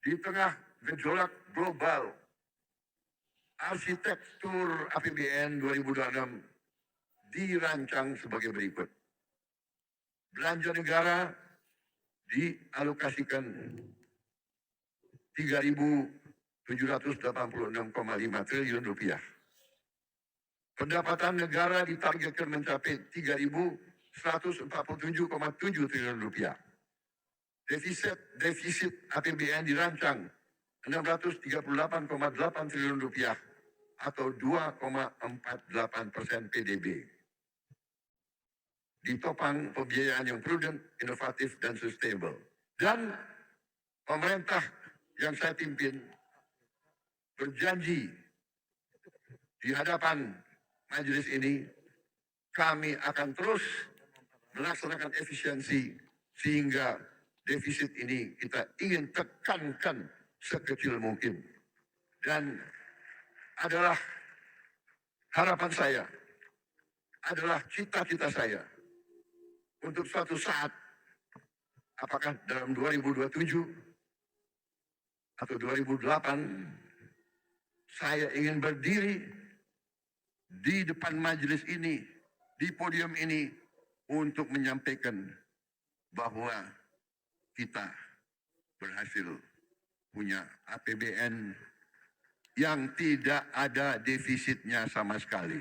Di tengah gejolak global, arsitektur APBN 2026 dirancang sebagai berikut. Belanja negara dialokasikan 3.786,5 triliun rupiah. Pendapatan negara ditargetkan mencapai 3.147,7 triliun rupiah. Defisit APBN dirancang 638,8 triliun rupiah atau 2,48% PDB. Ditopang pembiayaan yang prudent, inovatif, dan sustainable. Dan pemerintah yang saya pimpin berjanji di hadapan majelis ini, kami akan terus melaksanakan efisiensi sehingga defisit ini kita ingin tekankan sekecil mungkin. Dan adalah harapan saya, adalah cita-cita saya untuk suatu saat, apakah dalam 2027 atau 2008, saya ingin berdiri di depan majelis ini, di podium ini, untuk menyampaikan bahwa kita berhasil punya APBN yang tidak ada defisitnya sama sekali.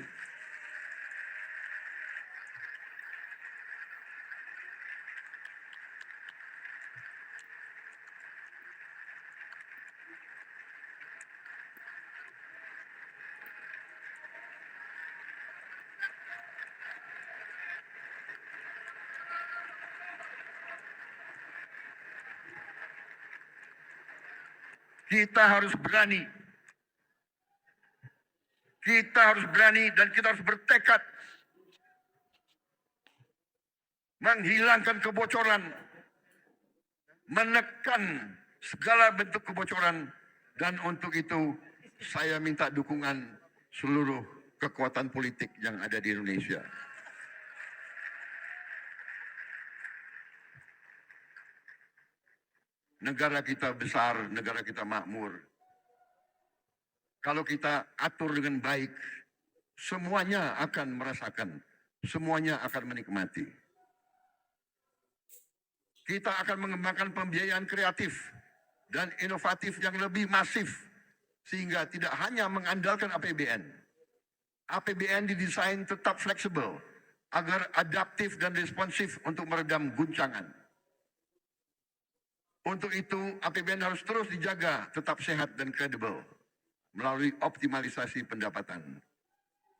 Kita harus berani. Kita harus berani dan kita harus bertekad menghilangkan kebocoran, menekan segala bentuk kebocoran, dan untuk itu saya minta dukungan seluruh kekuatan politik yang ada di Indonesia. Negara kita besar, negara kita makmur. Kalau kita atur dengan baik, semuanya akan merasakan, semuanya akan menikmati. Kita akan mengembangkan pembiayaan kreatif dan inovatif yang lebih masif, sehingga tidak hanya mengandalkan APBN. APBN didesain tetap fleksibel, agar adaptif dan responsif untuk meredam guncangan. Untuk itu, APBN harus terus dijaga tetap sehat dan kredibel melalui optimalisasi pendapatan,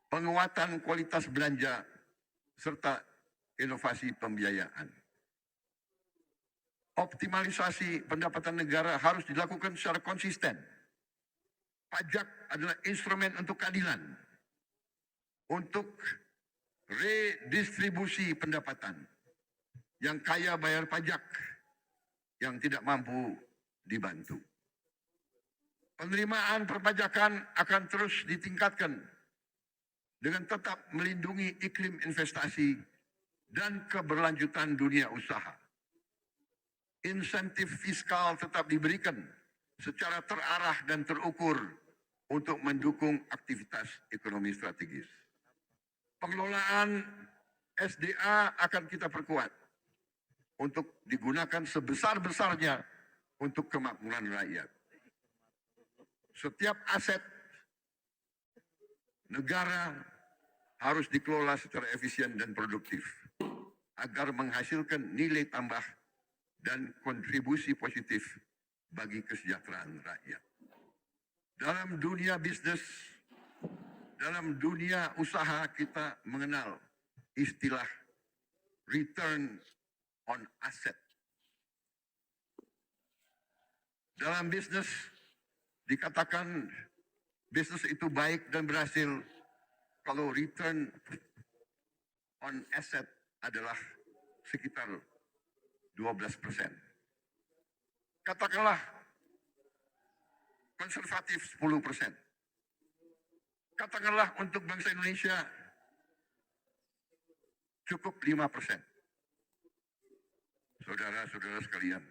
penguatan kualitas belanja, serta inovasi pembiayaan. Optimalisasi pendapatan negara harus dilakukan secara konsisten. Pajak adalah instrumen untuk keadilan, untuk redistribusi pendapatan. Yang kaya bayar pajak, yang tidak mampu dibantu. Penerimaan perpajakan akan terus ditingkatkan dengan tetap melindungi iklim investasi dan keberlanjutan dunia usaha. Insentif fiskal tetap diberikan secara terarah dan terukur untuk mendukung aktivitas ekonomi strategis. Pengelolaan SDA akan kita perkuat untuk digunakan sebesar-besarnya untuk kemakmuran rakyat. Setiap aset negara harus dikelola secara efisien dan produktif agar menghasilkan nilai tambah dan kontribusi positif bagi kesejahteraan rakyat. Dalam dunia bisnis, dalam dunia usaha, kita mengenal istilah return on asset. Dalam bisnis dikatakan bisnis itu baik dan berhasil kalau return on asset adalah sekitar 12%. Katakanlah konservatif 10%. Katakanlah untuk bangsa Indonesia cukup 5%. Saudara-saudara sekalian,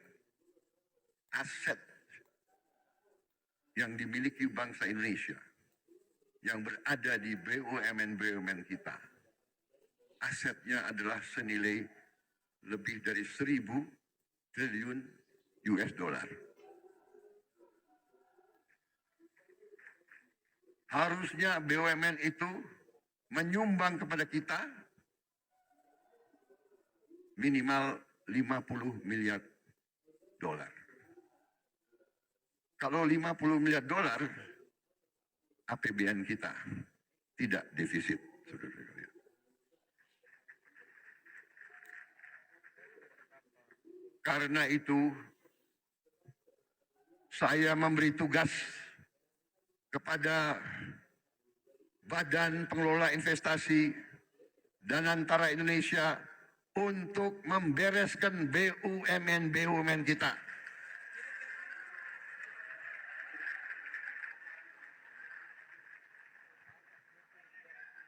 aset yang dimiliki bangsa Indonesia, yang berada di BUMN-BUMN kita, asetnya adalah senilai lebih dari 1.000 triliun US dollar. Harusnya BUMN itu menyumbang kepada kita minimal 50 miliar dolar. Kalau 50 miliar dolar, APBN kita tidak defisit, saudara-saudara. Karena itu, saya memberi tugas kepada Badan Pengelola Investasi dan Antara Indonesia untuk membereskan BUMN kita.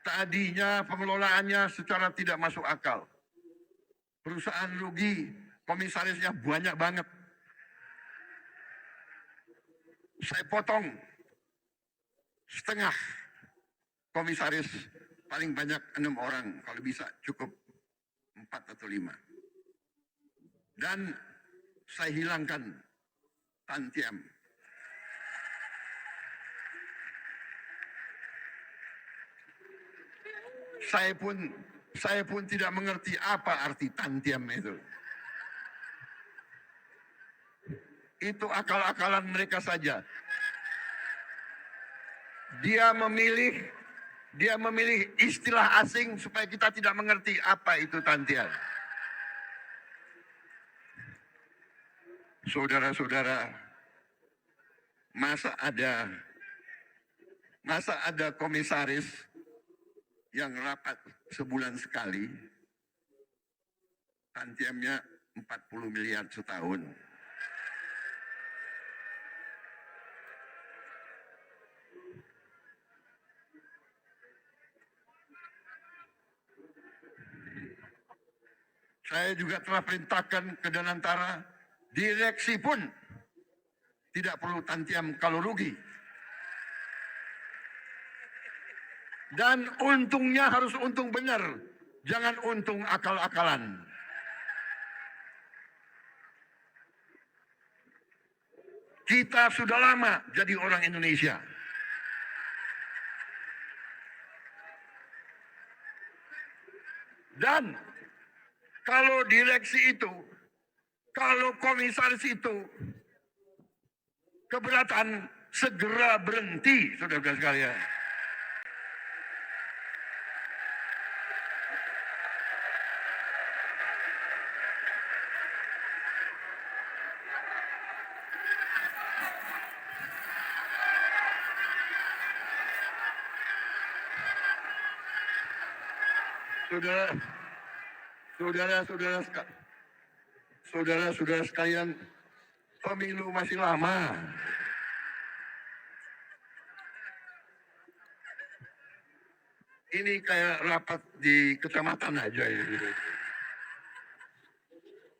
Tadinya pengelolaannya secara tidak masuk akal. Perusahaan rugi, komisarisnya banyak banget. Saya potong setengah komisaris, paling banyak 6 orang, kalau bisa cukup 4 atau 5. Dan saya hilangkan tantiam. Saya pun tidak mengerti apa arti tantiam itu. Itu akal-akalan mereka saja. Dia memilih istilah asing supaya kita tidak mengerti apa itu tantiam. Saudara-saudara, masa ada komisaris yang rapat sebulan sekali, tantiamnya 40 miliar setahun. Saya juga telah perintahkan ke Danantara, direksi pun tidak perlu tantiam kalau rugi. Dan untungnya harus untung benar, jangan untung akal-akalan. Kita sudah lama jadi orang Indonesia. Dan kalau direksi itu, kalau komisaris itu keberatan, segera berhenti, saudara-saudara sekalian. Saudara-saudara sekalian, pemilu masih lama. Ini kayak rapat di kecamatan aja ya.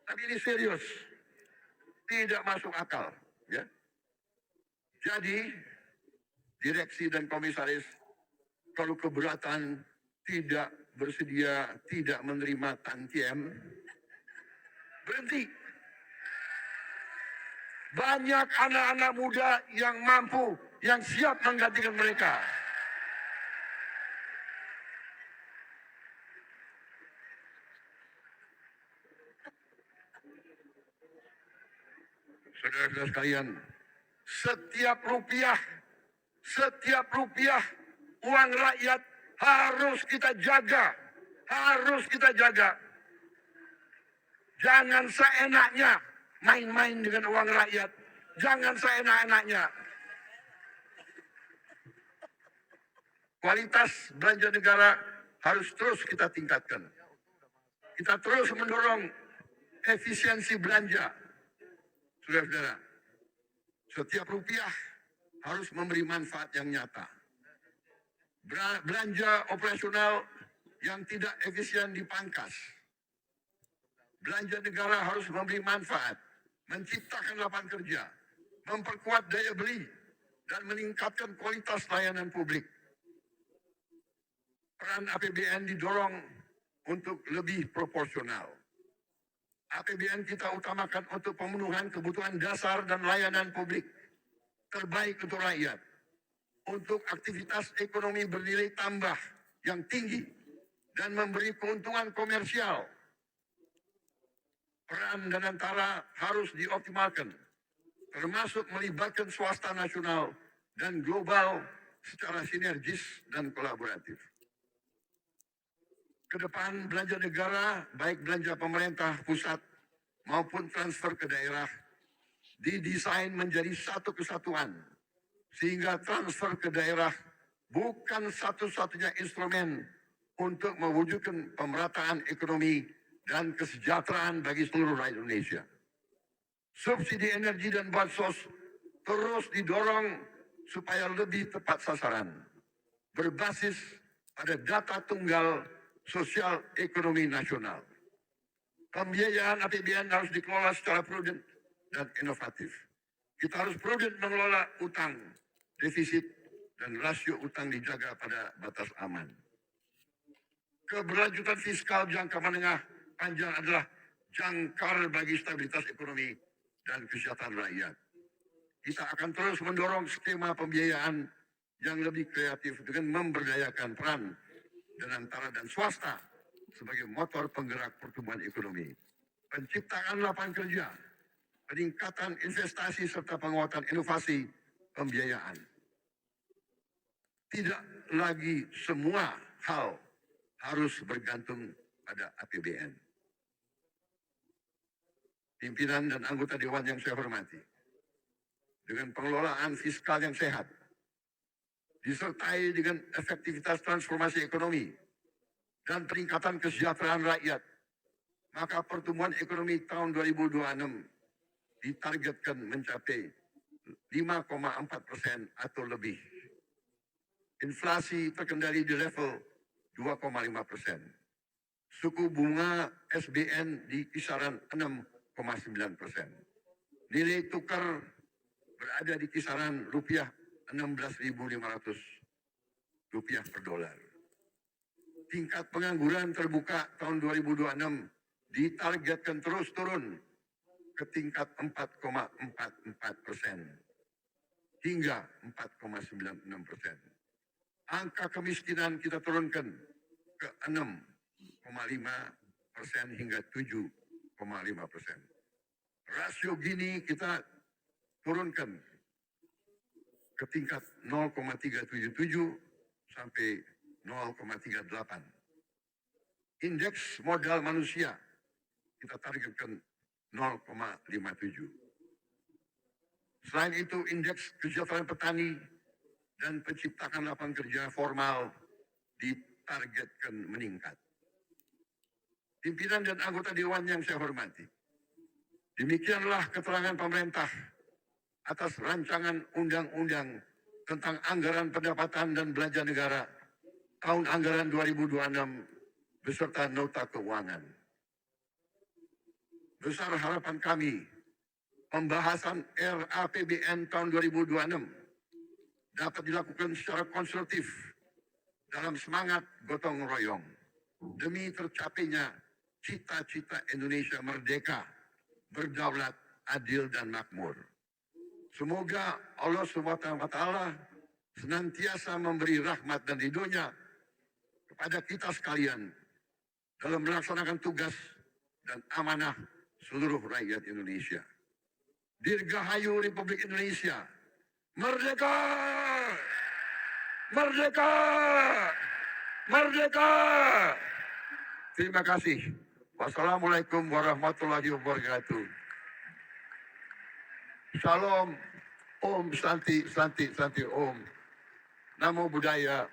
Tapi ini serius, tidak masuk akal, ya. Jadi direksi dan komisaris kalau keberatan, tidak bersedia, tidak menerima tantiem, berhenti. Banyak anak-anak muda yang mampu, yang siap menggantikan mereka. Saudara-saudara sekalian, setiap rupiah uang rakyat harus kita jaga, Jangan seenaknya main-main dengan uang rakyat, jangan seenak-enaknya. Kualitas belanja negara harus terus kita tingkatkan. Kita terus mendorong efisiensi belanja. Saudara-saudara, setiap rupiah harus memberi manfaat yang nyata. Belanja operasional yang tidak efisien dipangkas. Belanja negara harus memberi manfaat, menciptakan lapangan kerja, memperkuat daya beli, dan meningkatkan kualitas layanan publik. Peran APBN didorong untuk lebih proporsional. APBN kita utamakan untuk pemenuhan kebutuhan dasar dan layanan publik terbaik untuk rakyat, untuk aktivitas ekonomi bernilai tambah yang tinggi dan memberi keuntungan komersial. Peran Danantara harus dioptimalkan, termasuk melibatkan swasta nasional dan global secara sinergis dan kolaboratif. Kedepan belanja negara, baik belanja pemerintah pusat maupun transfer ke daerah, didesain menjadi satu kesatuan, sehingga transfer ke daerah bukan satu-satunya instrumen untuk mewujudkan pemerataan ekonomi dan kesejahteraan bagi seluruh rakyat Indonesia. Subsidi energi dan bansos terus didorong supaya lebih tepat sasaran, berbasis pada data tunggal sosial ekonomi nasional. Pembiayaan APBN harus dikelola secara prudent dan inovatif. Kita harus prudent mengelola utang, defisit, dan rasio utang dijaga pada batas aman. Keberlanjutan fiskal jangka menengah panjang adalah jangkar bagi stabilitas ekonomi dan kesejahteraan rakyat. Kita akan terus mendorong skema pembiayaan yang lebih kreatif dengan memberdayakan peran Danantara dan swasta sebagai motor penggerak pertumbuhan ekonomi, penciptaan lapangan kerja, peningkatan investasi serta penguatan inovasi pembiayaan. Tidak lagi semua hal harus bergantung pada APBN. Pimpinan dan anggota Dewan yang saya hormati, dengan pengelolaan fiskal yang sehat, disertai dengan efektivitas transformasi ekonomi dan peningkatan kesejahteraan rakyat, maka pertumbuhan ekonomi tahun 2026 ditargetkan mencapai 5,4% atau lebih. Inflasi terkendali di level 2,5%. Suku bunga SBN di kisaran 6,9%. Nilai tukar berada di kisaran rupiah 16.500 rupiah per dolar. Tingkat pengangguran terbuka tahun 2026 ditargetkan terus turun ke tingkat 4,44% hingga 4,96%. Angka kemiskinan kita turunkan ke 6,5% hingga 7,5%. Rasio Gini kita turunkan ke tingkat 0,377 sampai 0,38. Indeks modal manusia kita targetkan 0,57. Selain itu, indeks kesejahteraan petani dan penciptaan lapangan kerja formal ditargetkan meningkat. Pimpinan dan anggota Dewan yang saya hormati, demikianlah keterangan pemerintah atas rancangan undang-undang tentang anggaran pendapatan dan belanja negara tahun anggaran 2026 beserta nota keuangan. Besar harapan kami, pembahasan RAPBN tahun 2026 dapat dilakukan secara konstruktif dalam semangat gotong royong demi tercapainya cita-cita Indonesia merdeka, berdaulat, adil, dan makmur. Semoga Allah SWT senantiasa memberi rahmat dan ridhonya kepada kita sekalian dalam melaksanakan tugas dan amanah seluruh rakyat Indonesia. Dirgahayu Republik Indonesia. Merdeka! Merdeka! Merdeka! Terima kasih. Wassalamualaikum warahmatullahi wabarakatuh. Salam, Om Santi, Santi, Santi, Om. Namo Buddhaya,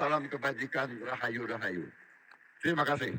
salam kebajikan, rahayu, rahayu. Terima kasih.